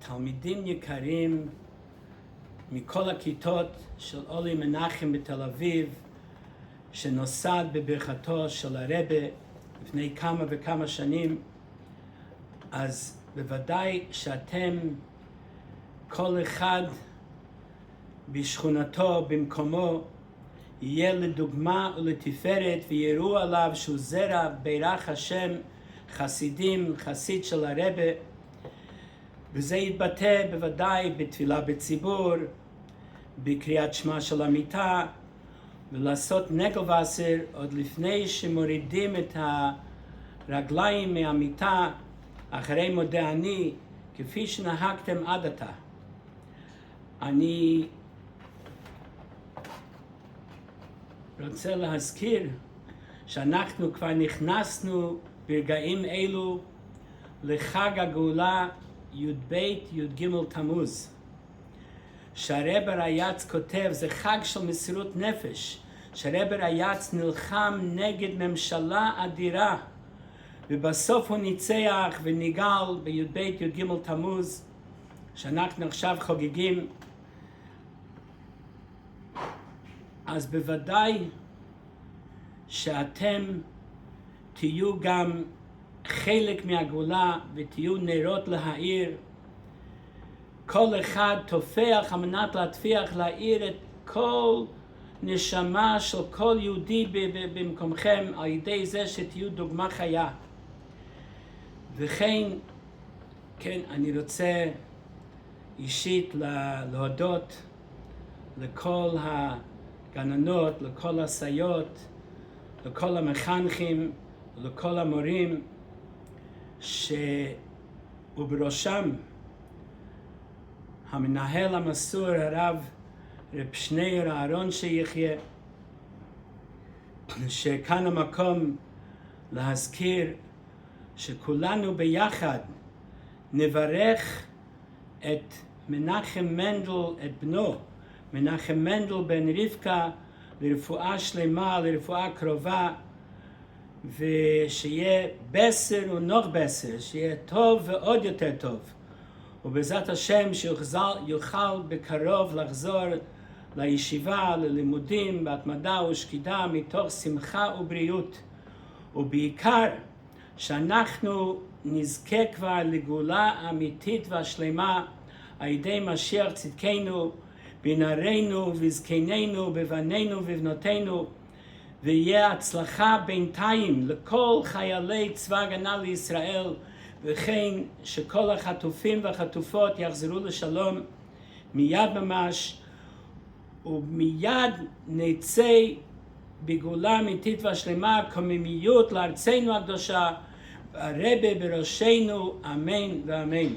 תלמידים יקרים מכל הכיתות של אוהלי מנחם בתל אביב, שנוסד בברכתו של הרבי לפני כמה וכמה שנים, אז בוודאי שאתם, כל אחד בשכונתו, במקומו, יהיה לדוגמה ולתפארת, ויראו עליו שהוא זרע בירך השם, חסידים, חסיד של הרבי, וזה יתבטא בוודאי בתפילה בציבור, בקריאת שמע של המיטה, ולעשות נגל ועשר עוד לפני שמורידים את הרגליים מהמיטה, אחרי מודה אני, כפי שנהגתם עד עתה. אני רוצה להזכיר שאנחנו כבר נכנסנו ברגעים אלו לחג הגאולה י"ב י"ג תמוז. שהרבי רייץ כותב, זה חג של מסירות נפש, שהרבי רייץ נלחם נגד ממשלה אדירה, ובסוף הוא ניצח וניגל בי"ב י"ג תמוז, שאנחנו עכשיו חוגגים. אז בוודאי שאתם תהיו גם חלק מהגאולה ותהיו נרות להאיר. כל אחד תופח על מנת להאיר את כל נשמה של כל יהודי במקומכם, על ידי זה שתהיו דוגמה חיה. וכן, כן, אני רוצה אישית להודות לכל הגננות, לכל הסייעות, לכל המחנכים, לכל המורים, ובראשם המנהל המסור הרב רב שניאור אהרון שיחיה, שכאן המקום להזכיר שכולנו ביחד נברך את מנחם מנדל, את בנו, מנחם מנדל בן רבקה, לרפואה שלמה, לרפואה קרובה, ושיהיה בסר ונוח בסר, שיהיה טוב ועוד יותר טוב. ובעזרת השם שיוכל בקרוב לחזור לישיבה, ללימודים, בהתמדה ושקידה, מתוך שמחה ובריאות. ובעיקר שאנחנו נזכה כבר לגאולה אמיתית והשלמה על ידי משיח צדקנו, בנערינו וזקנינו, בבנינו ובבנותינו, ויהיה הצלחה בינתיים לכל חיילי צבא הגנה לישראל, וכן שכל החטופים והחטופות יחזרו לשלום מיד ממש, ומיד נצא בגאולה אמיתית והשלמה, קוממיות לארצנו הקדושה, הרבי בראשנו, אמן ואמן.